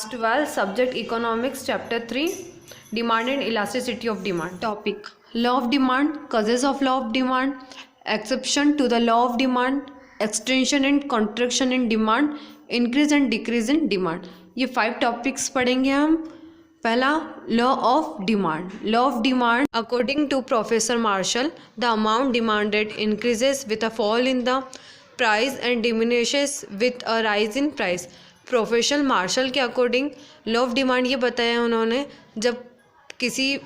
12 subject economics chapter 3 demand and elasticity of demand. Topic: law of demand, causes of law of demand, exception to the law of demand, extension and contraction in demand, increase and decrease in demand. ये 5 topics पढ़ेंगे हम. पहला, law of demand. Law of demand, according to professor Marshall, the amount demanded increases with a fall in the price and diminishes with a rise in price. Professor Marshall के according law of demand ये बताया उन्होंने, जब किसी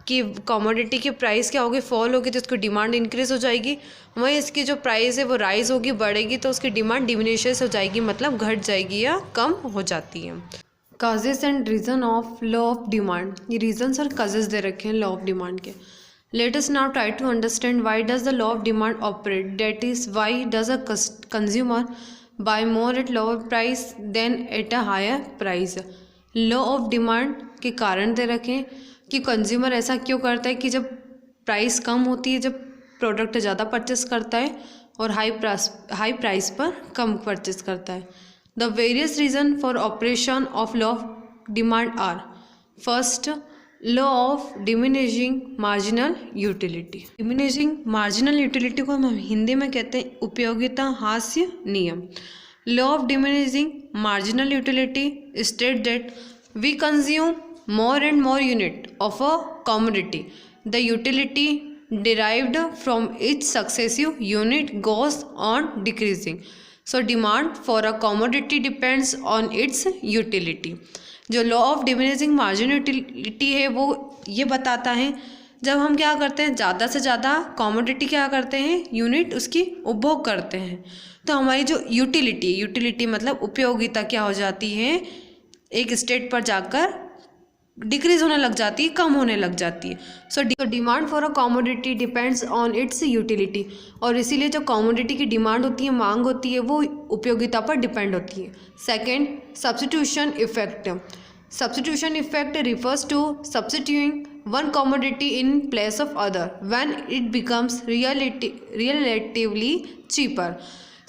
की commodity की price क्या होगी, फॉल होगी तो उसकी डिमांड इंक्रीज़ हो जाएगी. वहीं इसकी जो प्राइस है वो राइज होगी, बढ़ेगी तो उसकी डिमांड डिमिनिशेस हो जाएगी, मतलब घट जाएगी या कम हो जाती है. Causes and reason of law of demand. ये रीजन्स और काजेस दे रखे हैं लॉ ऑफ डिमांड के. Let us now try to understand why does the law of demand operate, that is why does a consumer buy more at lower price than at a higher price. Law of demand के कारण दे रखें कि consumer ऐसा क्यों करता है कि जब प्राइस कम होती है, जब प्रोडक्ट ज़्यादा परचेस करता है और हाई प्राइस पर कम परचेस करता है. The various reason for operation of law of demand are: first, law of diminishing marginal utility. Diminishing marginal utility को हम हिंदी में कहते हैं उपयोगिता हास्य नियम. Law of diminishing marginal utility state that we consume more and more unit of a commodity. The utility derived from each successive unit goes on decreasing. So demand for a commodity depends on its utility. जो law of diminishing margin utility है वो ये बताता है, जब हम क्या करते हैं, ज़्यादा से ज़्यादा कमोडिटी क्या करते हैं, यूनिट उसकी उपभोग करते हैं, तो हमारी जो यूटिलिटी मतलब उपयोगिता क्या हो जाती है, एक स्टेट पर जाकर डिक्रीज होने लग जाती है, कम होने लग जाती है. So demand for a commodity depends on it's utility. और इसीलिए जो कमोडिटी की डिमांड होती है, मांग होती है, वो उपयोगिता पर डिपेंड होती है. Second, substitution effect. Substitution effect refers to substituting one commodity in place of other when it becomes relatively cheaper.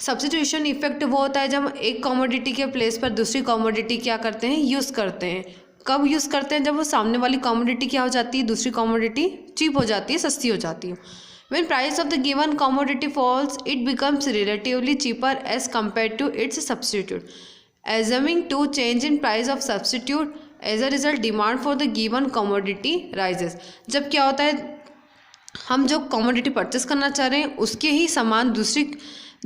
Substitution effect वो होता है जब एक कमोडिटी के प्लेस पर दूसरी कमोडिटी क्या करते हैं, यूज़ करते हैं. कब यूज़ करते हैं, जब वो सामने वाली कमोडिटी क्या हो जाती है, दूसरी कमोडिटी चीप हो जाती है, सस्ती हो जाती है. When price of the given commodity falls it becomes relatively cheaper as compare to its substitute. Assuming to change in price of substitute as a result demand for the given commodity rises. जब क्या होता है, हम जो commodity purchase करना चाह रहे हैं उसके ही समान दूसरी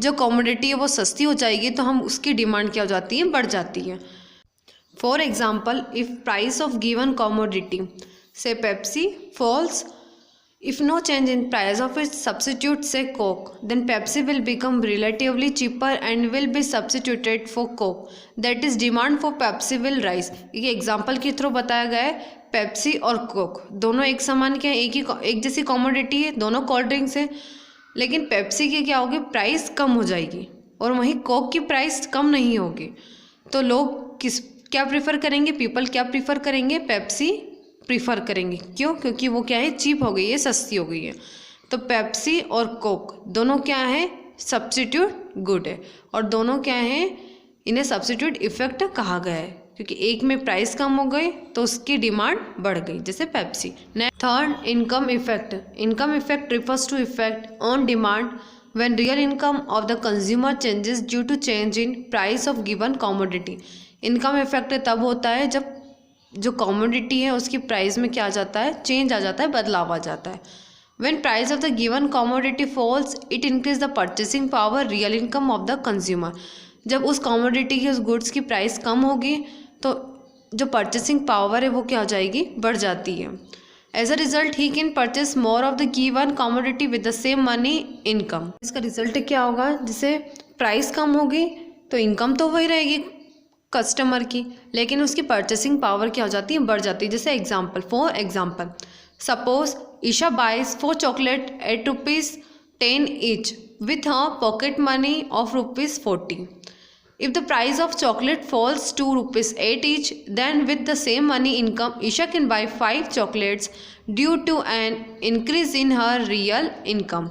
जो कमोडिटी है वो सस्ती हो जाएगी, तो हम उसकी डिमांड क्या हो जाती है, बढ़ जाती है. For example, if price of given commodity, say Pepsi, falls, if no change in price of its substitute, say Coke, then Pepsi will become relatively cheaper and will be substituted for Coke. That is, demand for Pepsi will rise. ये example के through बताया गया है. Pepsi और Coke दोनों एक समान क्या है, एक जैसी कमोडिटी है, दोनों कोल्ड ड्रिंक्स है, लेकिन पेप्सी की क्या होगी, प्राइस कम हो जाएगी और वहीं कोक की प्राइस कम नहीं होगी. तो लोग क्या प्रीफर करेंगे, पीपल क्या प्रीफर करेंगे, पेप्सी प्रीफर करेंगे. क्यों? क्योंकि वो क्या है, चीप हो गई है, सस्ती हो गई है. तो पेप्सी और कोक दोनों क्या है, सब्स्टिट्यूट गुड है, और दोनों क्या है, इन्हें सब्स्टिट्यूट इफेक्ट कहा गया है, क्योंकि एक में प्राइस कम हो गई तो उसकी डिमांड बढ़ गई, जैसे Pepsi. Third, income effect. Income effect refers to effect on demand when real income of the consumer changes due to change in price of given commodity. Income effect तब होता है जब जो कमोडिटी है उसकी प्राइस में क्या आ जाता है, चेंज आ जाता है, बदलाव आ जाता है. When price of the given commodity falls, it increase the purchasing power, real income of the consumer. जब उस कमोडिटी की, उस गुड्स की प्राइस कम होगी तो जो परचेसिंग पावर है वो क्या हो जाएगी, बढ़ जाती है. As a result, he can purchase more of the given commodity with the same money income. इसका रिजल्ट क्या होगा, जैसे प्राइस कम होगी तो इनकम तो वही रहेगी कस्टमर की, लेकिन उसकी परचेसिंग पावर क्या हो जाती है, बढ़ जाती है. जैसे for example, suppose Isha buys 4 chocolate at ₹10 each with her pocket money of ₹40. If the price of chocolate falls to ₹8 each, then with the same money income, Isha can buy 5 chocolates due to an increase in her real income.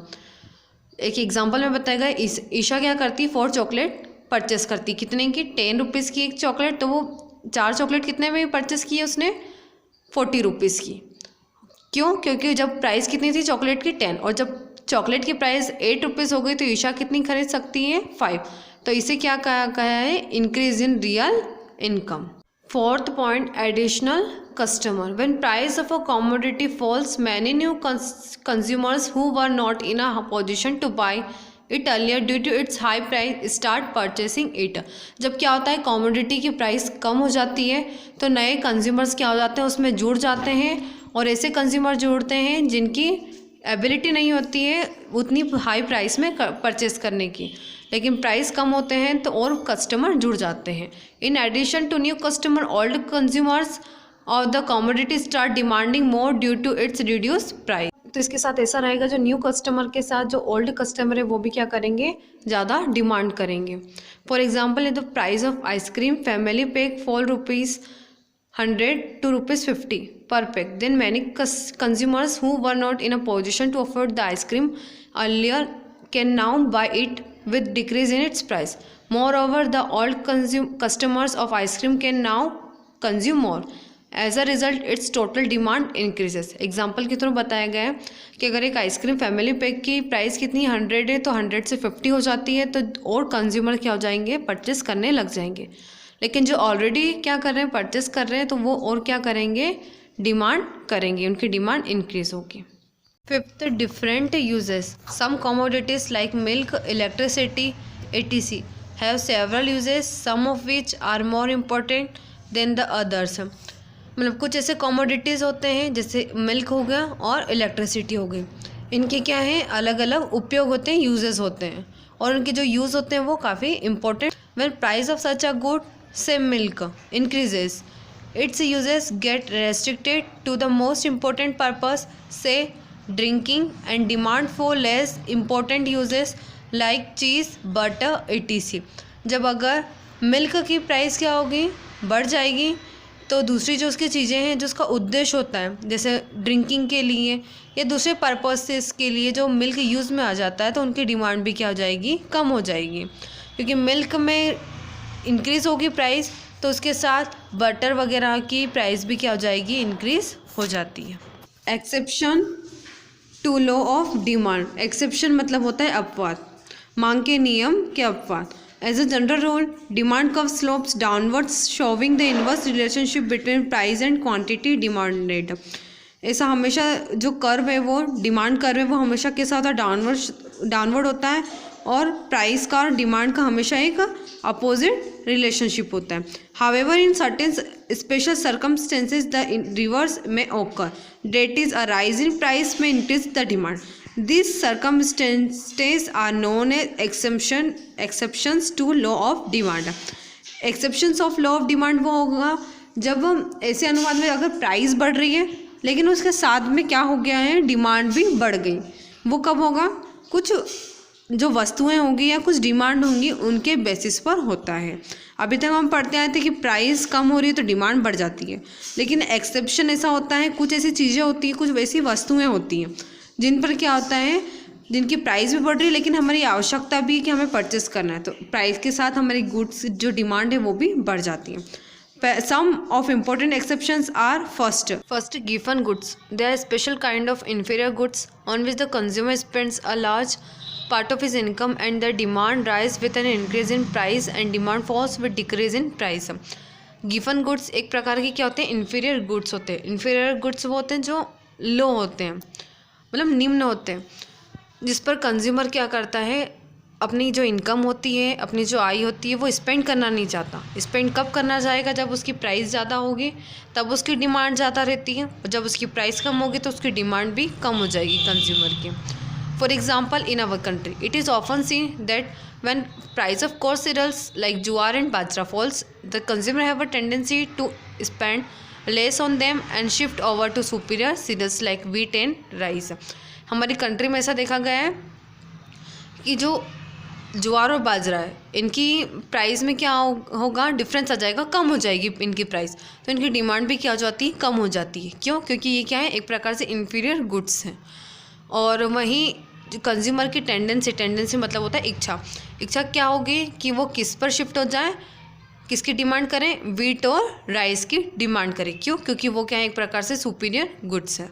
एक example में बताया गया, ईशा क्या करती है, 4 chocolate purchase करती, कितने की, ₹10 की एक चॉकलेट, तो वो 4 चॉकलेट कितने में परचेस की है उसने, 40 रुपीज़ की। क्यों? क्योंकि जब प्राइस कितनी थी चॉकलेट की 10, और जब चॉकलेट की प्राइस 8 रुपीज़ हो गई तो ईशा कितनी खरीद सकती है, 5। तो इसे क्या कहा है, increase in real income. Fourth point, additional customer. When price of a commodity falls many new consumers who were not in a position to buy it earlier due to its high price start purchasing it. जब क्या होता है, commodity की price कम हो जाती है तो नए कंज्यूमर्स क्या हो जाते हैं, उसमें जुड़ जाते हैं, और ऐसे कंज्यूमर जुड़ते हैं जिनकी एबिलिटी नहीं होती है उतनी हाई प्राइस में परचेस करने की, लेकिन प्राइस कम होते हैं तो और कस्टमर जुड़ जाते हैं। In addition to new customer, old consumers of the commodity start demanding more due to its reduce price. तो इसके साथ ऐसा रहेगा, जो न्यू कस्टमर के साथ जो ओल्ड कस्टमर है वो भी क्या करेंगे, ज़्यादा डिमांड करेंगे। For example, the price of ice cream family pack ₹4 to ₹50 per pack. Then many consumers who were not in a position to afford the ice cream earlier can now buy it with decrease in its price. Moreover, the old customers of ice cream can now consume more. As a result, its total demand increases. Example के through बताया गया है कि अगर एक ice cream family pack की price कितनी 100 है तो 100 से 50 हो जाती है, तो और कंज्यूमर क्या हो जाएंगे, परचेस करने लग जाएंगे। लेकिन जो ऑलरेडी क्या कर रहे हैं, परचेस कर रहे हैं, तो वो और क्या करेंगे, डिमांड करेंगे, उनकी डिमांड इंक्रीज होगी। Fifth, different uses. Some commodities like milk, electricity etc have several uses, some of which are more important than the others. मतलब कुछ ऐसे कमोडिटीज़ होते हैं जैसे मिल्क हो गया और इलेक्ट्रिसिटी हो गई, इनके क्या है, अलग अलग उपयोग होते हैं, यूजेस होते हैं, और उनके जो यूज़ होते हैं वो काफ़ी important. When price of such a good से milk increases, its uses get restricted to the most important purpose, say drinking, and demand for less important uses like cheese, butter etc। जब अगर milk की price क्या होगी, बढ़ जाएगी, तो दूसरी जो उसकी चीज़ें हैं जो उसका उद्देश्य होता है, जैसे ड्रिंकिंग के लिए या दूसरे पर्पसेस के लिए जो मिल्क यूज़ में आ जाता है, तो उनकी डिमांड भी क्या हो जाएगी, कम हो जाएगी, क्योंकि मिल्क में इंक्रीज़ होगी प्राइस, तो उसके साथ बटर वगैरह की प्राइस भी क्या हो जाएगी, इंक्रीज़ हो जाती है। Exception to law of demand. Exception मतलब होता है अपवाद, मांग के नियम के अपवाद। As a general rule, demand curve slopes downwards showing the inverse relationship between price and quantity demanded. ऐसा हमेशा जो कर्व है, वो डिमांड कर्व है, वो हमेशा कैसा होता है, डाउनवर्ड होता है, और प्राइस का और डिमांड का हमेशा एक अपोजिट रिलेशनशिप होता है। However in certain special circumstances the reverse may occur, that is a rise in price may increase the demand. These circumstances are known as exceptions to law of demand। Exceptions of law of demand वो होगा जब ऐसे अनुपात में अगर price बढ़ रही है लेकिन उसके साथ में क्या हो गया है, डिमांड भी बढ़ गई। वो कब होगा, कुछ जो वस्तुएं होंगी या कुछ डिमांड होंगी उनके बेसिस पर होता है। अभी तक हम पढ़ते आए थे कि प्राइस कम हो रही है तो डिमांड बढ़ जाती है, लेकिन एक्सेप्शन ऐसा होता है, कुछ ऐसी चीज़ें होती हैं, कुछ वैसी वस्तुएं होती हैं जिन पर क्या होता है, जिनकी प्राइस भी बढ़ रही है लेकिन हमारी आवश्यकता भी है कि हमें परचेस करना है, तो प्राइस के साथ हमारी गुड्स जो डिमांड है वो भी बढ़ जाती है। Some of important exceptions are first गिवन goods. They are special kind of inferior goods on which the consumer spends a large part of his income and the demand rise with an increase in price and demand falls with decrease in price। Given goods एक प्रकार की क्या होते हैं, inferior goods होते हैं। Inferior goods वो होते हैं जो लो होते हैं, मतलब निम्न होते हैं, जिस पर कंज्यूमर क्या करता है, अपनी जो इनकम होती है, अपनी जो आय होती है, वो स्पेंड करना नहीं चाहता। स्पेंड कब करना चाहेगा, जब उसकी प्राइस ज़्यादा होगी तब उसकी डिमांड ज़्यादा रहती है, और जब उसकी प्राइस कम होगी तो उसकी डिमांड भी कम हो जाएगी कंज्यूमर की। For example, in our country, it is often seen that when price of coarse cereals like jowar and bajra falls, the consumer have a tendency to spend less on them and shift over to superior cereals like wheat and rice। हमारी country में ऐसा देखा गया है कि जो ज्वार और बाजरा है, इनकी प्राइस में क्या होगा, डिफरेंस आ जाएगा, कम हो जाएगी इनकी प्राइस, तो इनकी डिमांड भी क्या हो जाती है, कम हो जाती है। क्यों? क्योंकि ये क्या है, एक प्रकार से इन्फीरियर गुड्स हैं। और वहीं कंज्यूमर की टेंडेंसी मतलब होता है इच्छा क्या होगी कि वो किस पर शिफ्ट हो जाए, किसकी डिमांड करें? वीट और राइस की डिमांड करें। क्यों? क्योंकि वो क्या है, एक प्रकार से सुपीरियर गुड्स है।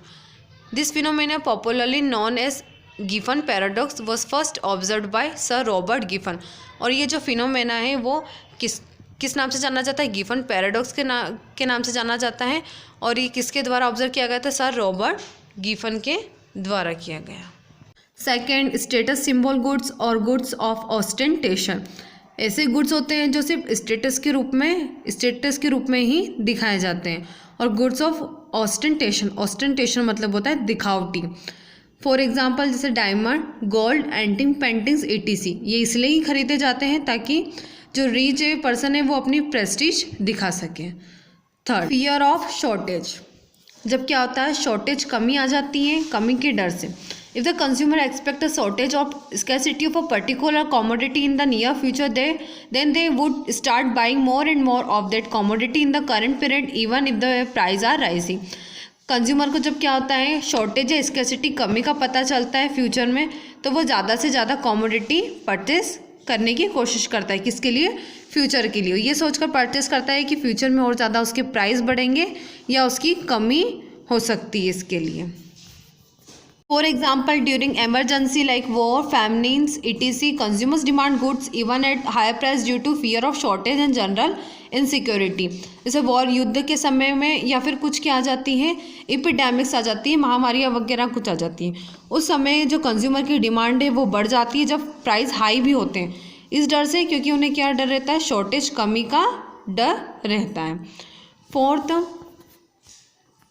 This phenomena popularly known as Giffen paradox was first observe by sir Robert Giffen. और ये जो फिनोमेना है वो किस नाम से जाना जाता है? गिफन पैराडॉक्स के नाम से जाना जाता है। और ये किसके द्वारा ऑब्जर्व किया गया था? सर रॉबर्ट गिफन के द्वारा किया गया। सेकेंड, स्टेटस सिंबल गुड्स और गुड्स ऑफ ऑस्टेंटेशन। ऐसे गुड्स होते हैं जो सिर्फ स्टेटस के रूप में ही दिखाए जाते हैं। और गुड्स ऑफ ऑस्टेंटेशन मतलब होता है दिखावटी। फॉर एग्जाम्पल जैसे diamond, gold, antique, paintings etc। ये इसलिए ही खरीदे जाते हैं ताकि जो रिच पर्सन है वो अपनी प्रेस्टीज दिखा सके। Third, fear of shortage. जब क्या होता है, शॉर्टेज कमी आ जाती है, कमी के डर से। If the consumer expect a shortage of scarcity of a particular commodity in the near future then they would start buying more and more of that commodity in the current period even if the price are rising. Consumer को जब क्या होता है, shortage या scarcity कमी का पता चलता है फ्यूचर में, तो वो ज़्यादा से ज़्यादा कमोडिटी परचेस करने की कोशिश करता है। किसके लिए? फ्यूचर के लिए। ये सोचकर परचेस करता है कि फ्यूचर में और ज़्यादा उसके प्राइस बढ़ेंगे या उसकी कमी हो सकती है इसके लिए। For example during emergency like war, famines etc, consumers demand goods even at higher price due to fear of shortage and general insecurity. जैसे वॉर, युद्ध के समय में, या फिर कुछ क्या आ जाती है, एपिडेमिक्स आ जाती है, महामारियाँ वगैरह कुछ आ जाती हैं। उस समय जो कंज्यूमर की डिमांड है वो बढ़ जाती है जब प्राइस हाई भी होते हैं, इस डर से, क्योंकि उन्हें क्या डर रहता है? शॉर्टेज, कमी का डर रहता है। Fourth,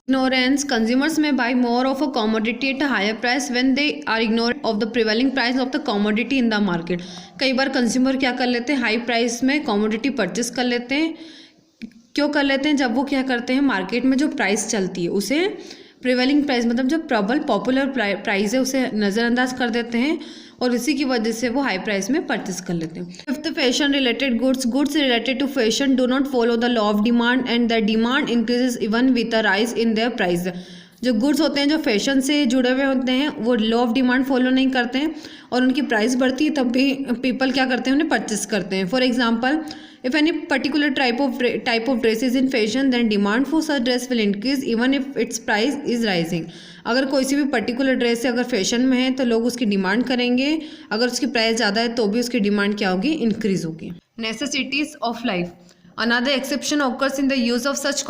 ignorance. Consumers may buy more of a commodity at a higher price when they are ignorant of the prevailing price of the commodity in the market. कई बार कंज्यूमर क्या कर लेते हैं, हाई प्राइस में कमोडिटी परचेस कर लेते हैं। क्यों कर लेते हैं? जब वो क्या करते हैं, मार्केट में जो प्राइस चलती है उसे प्रिवेलिंग प्राइस मतलब जो प्रबल पॉपुलर प्राइस है उसे नज़रअंदाज कर देते हैं और इसी की वजह से वो हाई प्राइस में परचेस कर लेते हैं। Fifth, fashion related goods related to fashion do not follow the law of demand and the demand increases even with a rise in their price. जो गुड्स होते हैं जो फैशन से जुड़े हुए होते हैं वो लॉ ऑफ डिमांड फॉलो नहीं करते हैं और उनकी प्राइस बढ़ती है तब भी पीपल क्या करते हैं, उन्हें परचेस करते हैं। For example, if any particular type of dress is in fashion then demand for such dress will increase even if its price is rising। अगर कोई सी भी पर्टिकुलर ड्रेस है अगर फैशन में है तो लोग उसकी डिमांड करेंगे, अगर उसकी प्राइस ज़्यादा है तो भी उसकी डिमांड क्या होगी, इंक्रीज होगी। Necessities of life. Another exception occurs in the use of such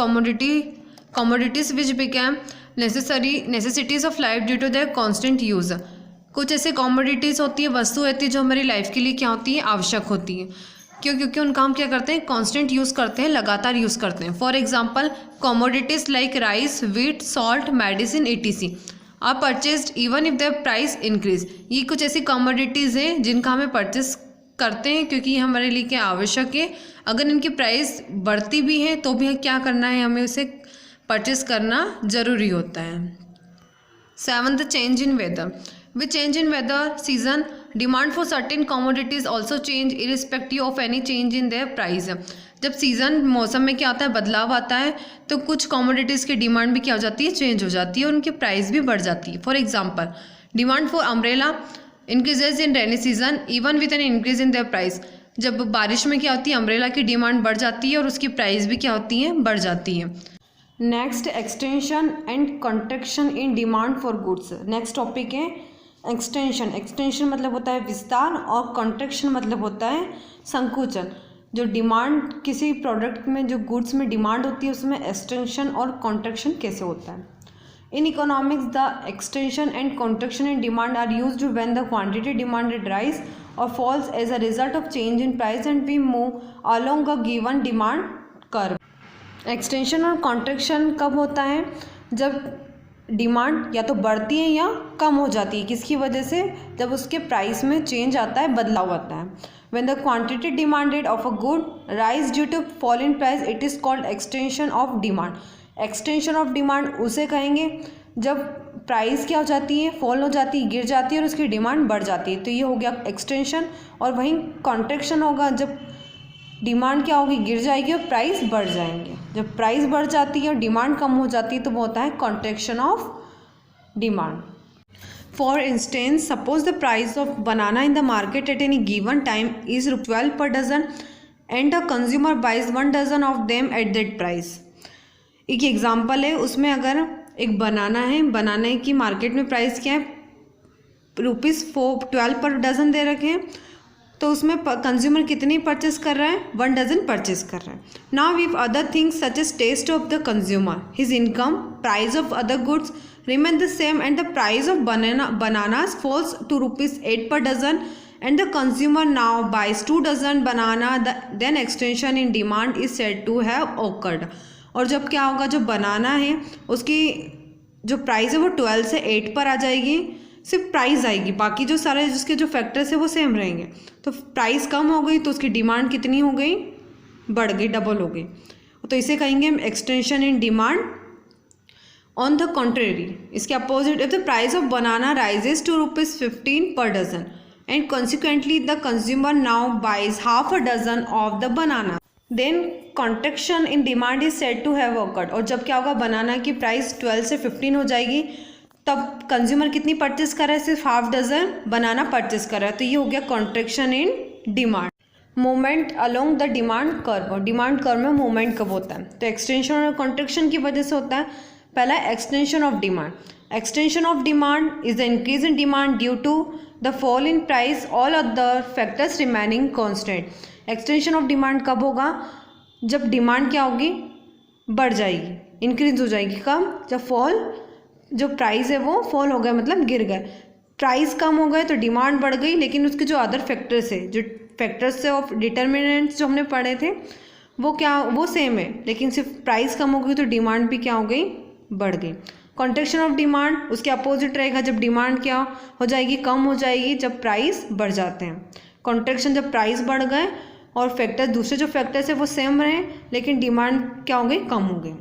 commodities which became necessities of life due to their constant use। कुछ ऐसे कॉमोडिटीज़ होती है, वस्तु होती है जो हमारी लाइफ के लिए क्या होती है, आवश्यक होती है। क्यों? क्योंकि उनका हम क्या करते हैं, कांस्टेंट यूज़ करते हैं, लगातार यूज़ करते हैं। For example, commodities like rice, wheat, salt, medicine etc are purchased even if the price increase. ये कुछ ऐसी कमोडिटीज़ हैं जिनका हमें परचेस करते हैं क्योंकि ये हमारे लिए क्या आवश्यक है। अगर इनकी प्राइस बढ़ती भी है तो भी क्या करना है, हमें उसे परचेस करना ज़रूरी होता है। Seventh, change in weather. With change in weather season demand for certain commodities also change irrespective of any change in their price. जब सीज़न मौसम में क्या आता है, बदलाव आता है तो कुछ कमोडिटीज़ की डिमांड भी क्या हो जाती है, चेंज हो जाती है और उनकी प्राइस भी बढ़ जाती है। For example, demand for umbrella increases in rainy season even with an increase in their price. जब बारिश में क्या होती है, अम्ब्रेला की डिमांड बढ़ जाती है और उसकी प्राइस भी क्या होती है, बढ़ जाती है। Next, extension and contraction in demand for goods. Next topic है एक्सटेंशन मतलब होता है विस्तार और कॉन्ट्रैक्शन मतलब होता है संकुचन। जो डिमांड किसी प्रोडक्ट में, जो गुड्स में डिमांड होती है उसमें एक्सटेंशन और कॉन्ट्रैक्शन कैसे होता है। In economics the extension and contraction in demand are used when the quantity demanded rise और falls as a result of change in price and we move along a given demand curve. Extension और contraction कब होता है, जब demand या तो बढ़ती है या कम हो जाती है। किसकी वजह से, जब उसके प्राइस में चेंज आता है, बदलाव आता है। When the quantity demanded of a good rise due to fall in price it is called extension of demand. Extension of demand उसे कहेंगे जब प्राइस क्या हो जाती है, फॉल हो जाती है, गिर जाती है और उसकी डिमांड बढ़ जाती है, तो ये हो गया एक्सटेंशन। और वहीं कॉन्ट्रैक्शन होगा जब डिमांड क्या होगी, गिर जाएगी और प्राइस बढ़ जाएंगे। जब प्राइस बढ़ जाती है और डिमांड कम हो जाती है तो वो होता है contraction of demand. For instance, suppose the price of banana in the market at any given time is ₹12 per dozen and the consumer buys 1 dozen of them at that price. एक example है, उसमें अगर एक बनाना है, बनाने की market में price क्या है, ₹12 पर डज़न दे रखे हैं, तो उसमें कंज्यूमर कितनी परचेस कर रहा है, 1 डज़न परचेस कर रहा है। Now if other things such as taste of the consumer, his income, price of other goods remain the same and the price of bananas falls to ₹8 per dozen and the consumer now buys 2 dozen banana, then extension in demand is said to have occurred। और जब क्या होगा, जो बनाना है उसकी जो price है वो 12 से 8 पर आ जाएगी, सिर्फ प्राइस आएगी, बाकी जो सारे जिसके जो फैक्टर्स है वो सेम रहेंगे। तो प्राइस कम हो गई तो उसकी डिमांड कितनी हो गई, बढ़ गई, डबल हो गई। तो इसे कहेंगे हम extension in demand. On the contrary, इसके opposite, if the price of banana rises to ₹15 per dozen and consequently the consumer now buys half a dozen of the banana, then contraction in demand is said to have occurred. और जब क्या होगा, बनाना की price 12 से 15 हो जाएगी, तब consumer कितनी परचेस कर रहा है, सिर्फ हाफ डजन बनाना परचेस कर रहा है। तो ये हो गया contraction in demand. Movement along the demand curve, और डिमांड कर्व में मूवमेंट कब होता है, तो एक्सटेंशन और कॉन्ट्रैक्शन की वजह से होता है। पहला extension of demand. Extension of demand is the increase in demand due to the fall in price, all other factors remaining constant. Extension of demand कब होगा, जब डिमांड क्या होगी, बढ़ जाएगी, इंक्रीज हो जाएगी। कब, जब जो प्राइस है वो फॉल हो गया, मतलब गिर गए, प्राइस कम हो गए तो डिमांड बढ़ गई, लेकिन उसके जो अदर फैक्टर्स है, जो फैक्टर्स से ऑफ डिटर्मिनेंट्स जो हमने पढ़े थे वो सेम है, लेकिन सिर्फ प्राइस कम हो गई तो डिमांड भी क्या हो गई, बढ़ गई। कॉन्ट्रैक्शन ऑफ डिमांड उसके अपोजिट रहेगा, जब डिमांड क्या हो जाएगी, कम हो जाएगी, जब प्राइस बढ़ जाते हैं। कॉन्ट्रैक्शन जब प्राइस बढ़ गए और फैक्टर दूसरे जो फैक्टर्स है वो सेम रहे, लेकिन डिमांड क्या हो गई, कम हो गई।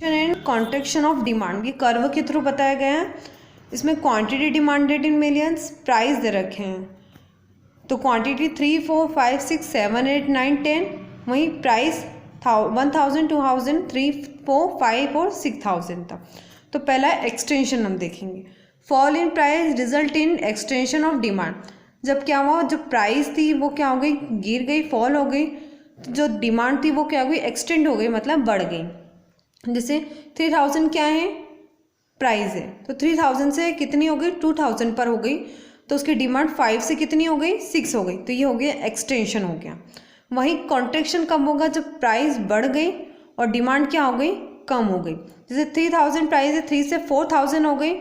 एंड कॉन्ट्रैक्शन ऑफ डिमांड ये कर्व के थ्रू बताया गया है। इसमें quantity demanded in millions, price दे रखे हैं, तो क्वांटिटी 3, 4, 5, 6, 7, 8, 9, 10, वहीं प्राइस 1000, 2000, 3, 4, 5 और 6000 तक। तो पहला एक्सटेंशन हम देखेंगे। Fall in price result in extension of demand. जब क्या हुआ, जो प्राइस थी वो क्या हो गई, गिर गई, फॉल हो गई, तो जो डिमांड थी वो क्या हो गई, एक्सटेंड हो गई, मतलब बढ़ गई। जैसे 3000 क्या है, प्राइस है, तो 3000 से कितनी हो गई, 2000 पर हो गई, तो उसकी डिमांड 5 से कितनी हो गई, 6 हो गई, तो ये हो गया एक्सटेंशन हो गया। वहीं कॉन्ट्रैक्शन कब होगा, जब प्राइस बढ़ गई और डिमांड क्या हो गई, कम हो गई। जैसे 3000 प्राइस है, 3 से 4000 हो गई,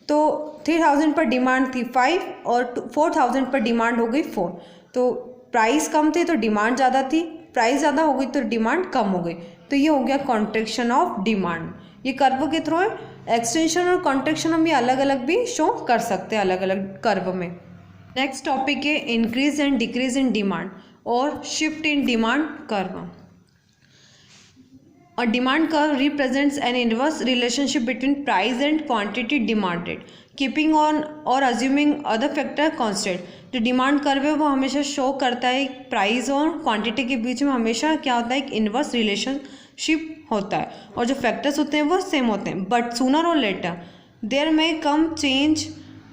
तो 3000 पर डिमांड थी 5 और 4000 पर डिमांड हो गई 4, तो प्राइस कम थे तो डिमांड ज़्यादा थी, प्राइस ज़्यादा हो गई तो डिमांड कम हो गई, तो ये हो गया कॉन्ट्रैक्शन ऑफ डिमांड। ये कर्व के थ्रू है। एक्सटेंशन और कॉन्ट्रैक्शन हम ये अलग अलग भी शो कर सकते हैं, अलग अलग कर्व में। नेक्स्ट टॉपिक है increase and decrease in demand और shift in demand curve. A demand curve represents an inverse relationship between price and quantity demanded, keeping on or assuming other factor constant। जो demand curve है वो हमेशा show करता है price और quantity के बीच में हमेशा क्या होता है, एक इन्वर्स रिलेशनशिप होता है, और जो फैक्टर्स होते हैं वो सेम होते हैं, बट सूनर और later there may come change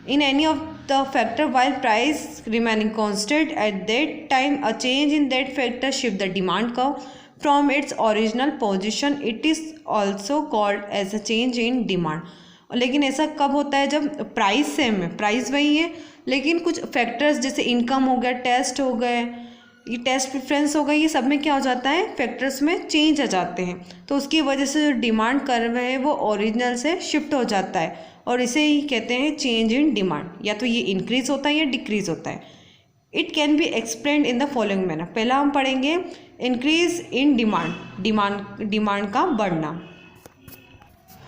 in any of the factor while price remaining constant at that time a change in that factor shift the demand curve from its original position। it is also called as a change in demand। लेकिन ऐसा कब होता है, जब price same है, price वही है, लेकिन कुछ फैक्टर्स जैसे इनकम हो गया, टेस्ट हो गए, ये टेस्ट प्रेफरेंस हो गई, ये सब में क्या हो जाता है, फैक्टर्स में चेंज आ जाते हैं, तो उसकी वजह से जो डिमांड कर्व है वो ओरिजिनल से शिफ्ट हो जाता है, और इसे ही कहते हैं चेंज इन डिमांड। या तो ये इंक्रीज होता है या डिक्रीज होता है। It can be explained in the following manner. पहला हम पढ़ेंगे इंक्रीज इन डिमांड का बढ़ना।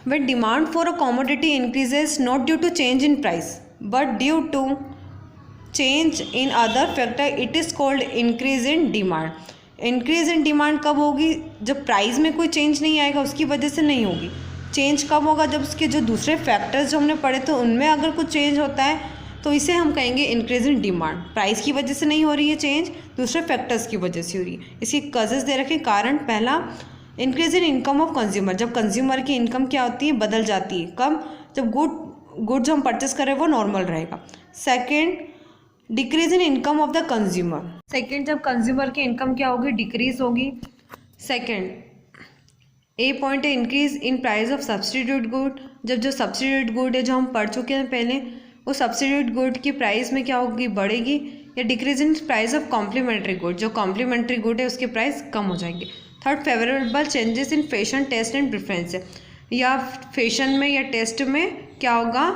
When demand for a commodity increases not due to change in price but due to change in other factor, it is called increase in demand। increase in demand कब होगी, जब price में कोई change नहीं आएगा, उसकी वजह से नहीं होगी। चेंज कब होगा, जब उसके जो दूसरे फैक्टर्स जो हमने पढ़े थे उनमें अगर कुछ चेंज होता है, तो इसे हम कहेंगे इंक्रीज इन डिमांड। प्राइस की वजह से नहीं हो रही है चेंज, दूसरे फैक्टर्स की वजह से हो रही है। इसके कजेस दे रखे कारण। पहला, increase in income of consumer. जब कंज्यूमर की इनकम क्या होती है, बदल जाती है। कब, जब गुड्स हम परचेस करें वो नॉर्मल रहेगा। Second, decrease in income of the consumer. Second, जब कंज्यूमर की इनकम क्या होगी, डिक्रीज होगी। सेकेंड, ए पॉइंट है increase in price of substitute good. जब जो सब्सटीट्यूट गुड है जो हम पढ़ चुके हैं पहले, वो सब्सटीट्यूट गुड की प्राइस में क्या होगी, बढ़ेगी। या decrease in price of complementary good, जो कॉम्प्लीमेंट्री गुड है उसकी प्राइस कम हो जाएगी। Third, favourable changes in fashion taste and preference, या फैशन में या टेस्ट में क्या होगा,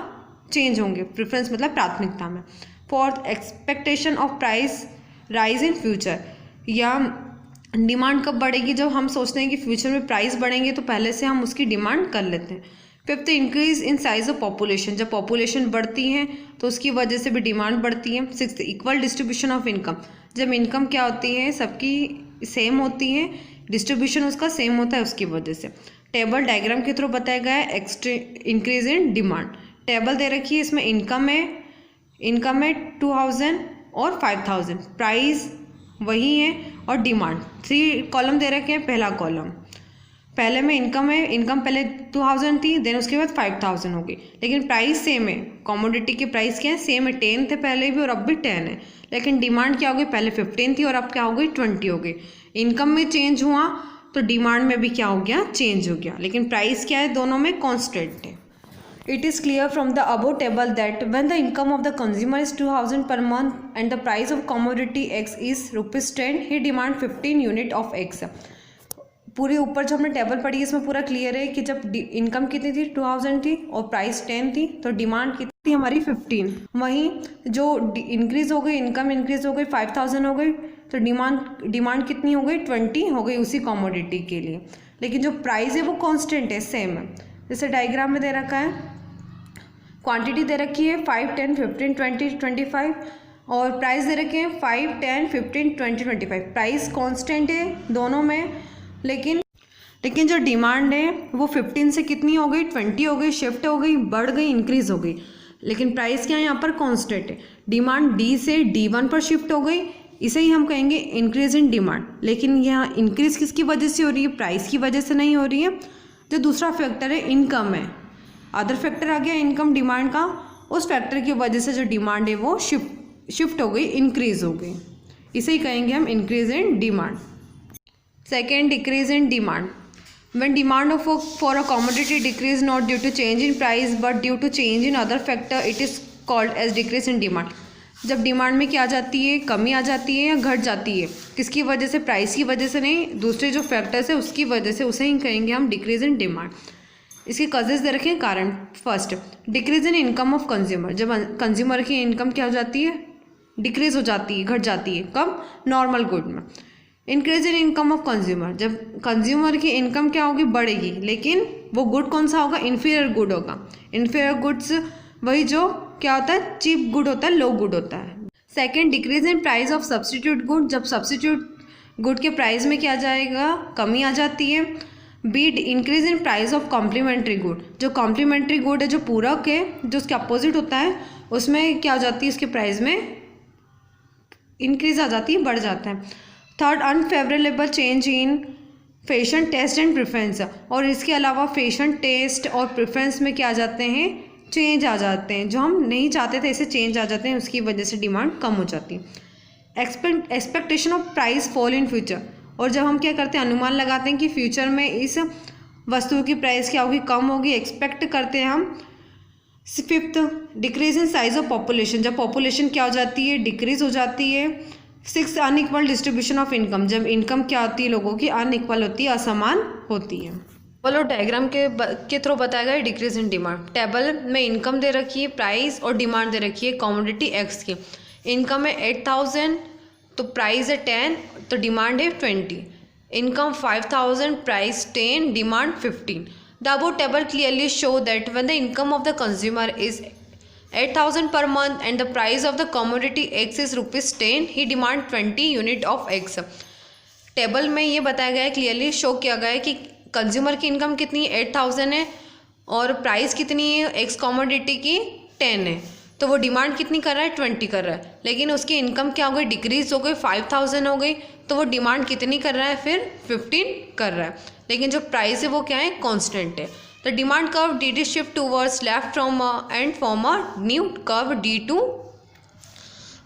चेंज होंगे, प्रेफरेंस मतलब प्राथमिकता में। Fourth, expectation of price rise in future, या डिमांड कब बढ़ेगी, जब हम सोचते हैं कि फ्यूचर में प्राइस बढ़ेंगे तो पहले से हम उसकी डिमांड कर लेते हैं। Fifth, increase in size of population, जब पॉपुलेशन बढ़ती है तो उसकी वजह से भी डिमांड बढ़ती है। Sixth, equal distribution of income, जब इनकम क्या होती है सबकी सेम होती है, डिस्ट्रीब्यूशन उसका सेम होता है उसकी वजह से। टेबल डायग्राम के थ्रू बताया गया है इंक्रीज इन डिमांड। टेबल दे रखी है, इसमें इनकम है 2000 और 5000, प्राइस वही है और डिमांड 3 कॉलम दे रखे हैं। पहला कॉलम, पहले में इनकम है, इनकम पहले 2000 थी, देन उसके बाद 5000 हो गई, लेकिन प्राइस सेम है। कॉमोडिटी की प्राइस क्या है, सेम है, 10 थे पहले भी और अब भी 10 है, लेकिन डिमांड क्या हो गई, पहले 15 थी और अब क्या हो गई, 20 हो गई। इनकम में चेंज हुआ तो डिमांड में भी क्या हो गया, चेंज हो गया, लेकिन प्राइस क्या है, दोनों में कॉन्स्टेंट है। It is clear from the above table that when the income of the consumer is 2000 per month and the price of commodity X is ₹10, he demand 15 unit of X। पूरे ऊपर जो हमने table पढ़ी है इसमें पूरा clear है कि जब इनकम कितनी थी, 2000 थी और प्राइस 10 थी, तो डिमांड कितनी थी हमारी 15। वहीं जो इंक्रीज हो गई, इनकम इंक्रीज हो गई, 5000 हो गई, तो डिमांड कितनी हो गई, 20 हो गई उसी कॉमोडिटी के लिए, लेकिन जो प्राइस है वो कॉन्स्टेंट है, सेम है। जैसे डायग्राम में दे रखा है, क्वांटिटी दे रखी है 5, 10, 15, 20, 25 और प्राइस दे रखे हैं 5, 10, 15, 20, 25। प्राइस कांस्टेंट है दोनों में, लेकिन जो डिमांड है वो 15 से कितनी हो गई, 20 हो गई, शिफ्ट हो गई, बढ़ गई, इंक्रीज हो गई, लेकिन प्राइस क्या है यहाँ पर कांस्टेंट है। डिमांड डी से D1 पर शिफ्ट हो गई, इसे ही हम कहेंगे इंक्रीज इन डिमांड, लेकिन यहाँ इंक्रीज किसकी वजह से हो रही है, प्राइस की वजह से नहीं हो रही है। जो दूसरा फैक्टर है इनकम है, अदर फैक्टर आ गया इनकम डिमांड का, उस फैक्टर की वजह से जो डिमांड है वो शिफ्ट हो गई, इंक्रीज हो गई, इसे ही कहेंगे हम increase in demand. Second, decrease in demand, when demand for a commodity decrease not due to change in price but due to change in other factor, it is called as decrease in demand। जब demand में क्या आ जाती है, कमी आ जाती है या घट जाती है, किसकी वजह से, प्राइस की वजह से नहीं, दूसरे जो फैक्टर्स है उसकी वजह से, उसे ही कहेंगे हम डिक्रीज इन डिमांड। इसके कजेस दे रखे हैं कारण। First, decrease in income of consumer, जब कंज्यूमर की इनकम क्या हो जाती है, डिक्रीज हो जाती है, घट जाती है, कब, नॉर्मल गुड में। Increase in income of consumer, जब कंज्यूमर की इनकम क्या होगी, बढ़ेगी, लेकिन वो गुड कौन सा होगा, इन्फीरियर गुड होगा। इन्फीरियर गुड्स वही जो क्या होता है, चीप गुड होता है, लो गुड होता है। Second, decrease in price of substitute good, जब सब्सटीट्यूट गुड के प्राइस में क्या आ जाएगा, कमी आ जाती है। But increase in price of complementary good, जो कॉम्प्लीमेंट्री गुड है, जो पूरक है, जो उसके अपोजिट होता है, उसमें क्या हो जाती है, उसके प्राइस में इंक्रीज आ जाती है, बढ़ जाता है। Third, unfavourable change in fashion taste and preference, और इसके अलावा फैशन टेस्ट और प्रेफरेंस में क्या आ जाते हैं, चेंज आ जाते हैं, जो हम नहीं चाहते थे ऐसे चेंज आ जाते हैं, उसकी वजह से डिमांड कम हो जाती है। Expectation of price fall in future, और जब हम क्या करते हैं, अनुमान लगाते हैं कि फ्यूचर में इस वस्तु की प्राइस क्या होगी, कम होगी, एक्सपेक्ट करते हैं हम। Fifth, decrease in size of population, जब पॉपुलेशन क्या हो जाती है, डिक्रीज हो जाती है। Six, unequal distribution of income, जब इनकम क्या होती है लोगों की, अनइक्वल होती है, असमान होती है। बोलो डायग्राम के थ्रू बताया गया डिक्रीज इन डिमांड। टेबल में इनकम दे रखी है, प्राइस और डिमांड दे रखी है कॉमोडिटी एक्स की। इनकम है 8000, तो प्राइस है 10, तो डिमांड है 20। Income 5000, price 10, demand 15। The above table clearly show that when the income of the consumer is 8000 per month and the price of the commodity X is ₹10, he demand 20 unit of X। Table में ये बताया गया है, clearly show किया गया है कि consumer की इनकम कितनी है, 8000 है, और प्राइस कितनी है एक्स कॉमोडिटी की 10 है, तो वो डिमांड कितनी कर रहा है, 20 कर रहा है, लेकिन उसकी इनकम क्या हो गई, डिक्रीज हो गई, 5000 हो गई, तो वो डिमांड कितनी कर रहा है, फिर 15 कर रहा है, लेकिन जो प्राइस है वो क्या है, कॉन्स्टेंट है। The demand curve did shift towards left from and form a new curve D2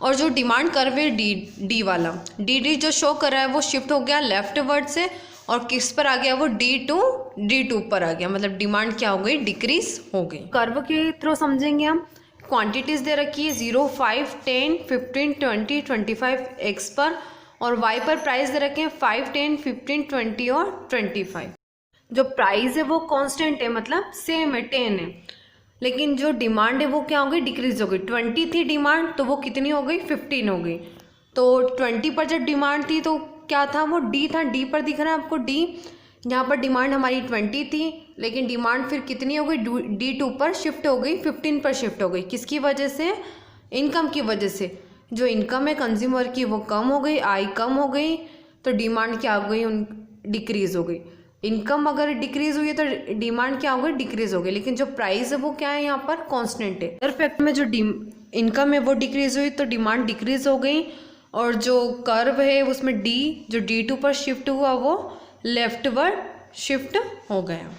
और जो डिमांड कर्व है डी वाला, डी जो शो कर रहा है वो शिफ्ट हो गया लेफ्ट वर्ड से, और किस पर आ गया वो डी टू पर आ गया, मतलब डिमांड क्या हो गई, डिक्रीज हो गई। कर्व के थ्रू समझेंगे हम। क्वांटिटीज दे रखी है 0, 5, 10, 15, 20, 25 एक्स पर, और वाई पर प्राइस दे रखे हैं 5, 10, 15, 20 और 25। जो प्राइस है वो कांस्टेंट है, मतलब सेम है, 10 है, लेकिन जो डिमांड है वो क्या हो गई, डिक्रीज हो गई। 20 थी डिमांड तो वो कितनी हो गई, 15 हो गई। तो 20 पर जब डिमांड थी तो क्या था, वो डी था, डी पर दिख रहा है आपको डी। यहाँ पर डिमांड हमारी 20 थी, लेकिन डिमांड फिर कितनी हो गई, D2 पर शिफ्ट हो गई, 15 पर शिफ्ट हो गई। किसकी वजह से, इनकम की वजह से। जो इनकम है कंज्यूमर की वो कम हो गई, आई कम हो गई, तो डिमांड क्या हो गई, डिक्रीज हो गई। इनकम अगर डिक्रीज हुई है तो डिमांड क्या हो गई, डिक्रीज हो गई, लेकिन जो प्राइस है वो क्या है, यहाँ पर कांस्टेंट है। अदर फैक्टर में जो इनकम है वो डिक्रीज हुई तो डिमांड डिक्रीज हो गई, और जो कर्व है उसमें डी जो D2 पर शिफ्ट हुआ वो लेफ्टवर्ड शिफ्ट हो गया।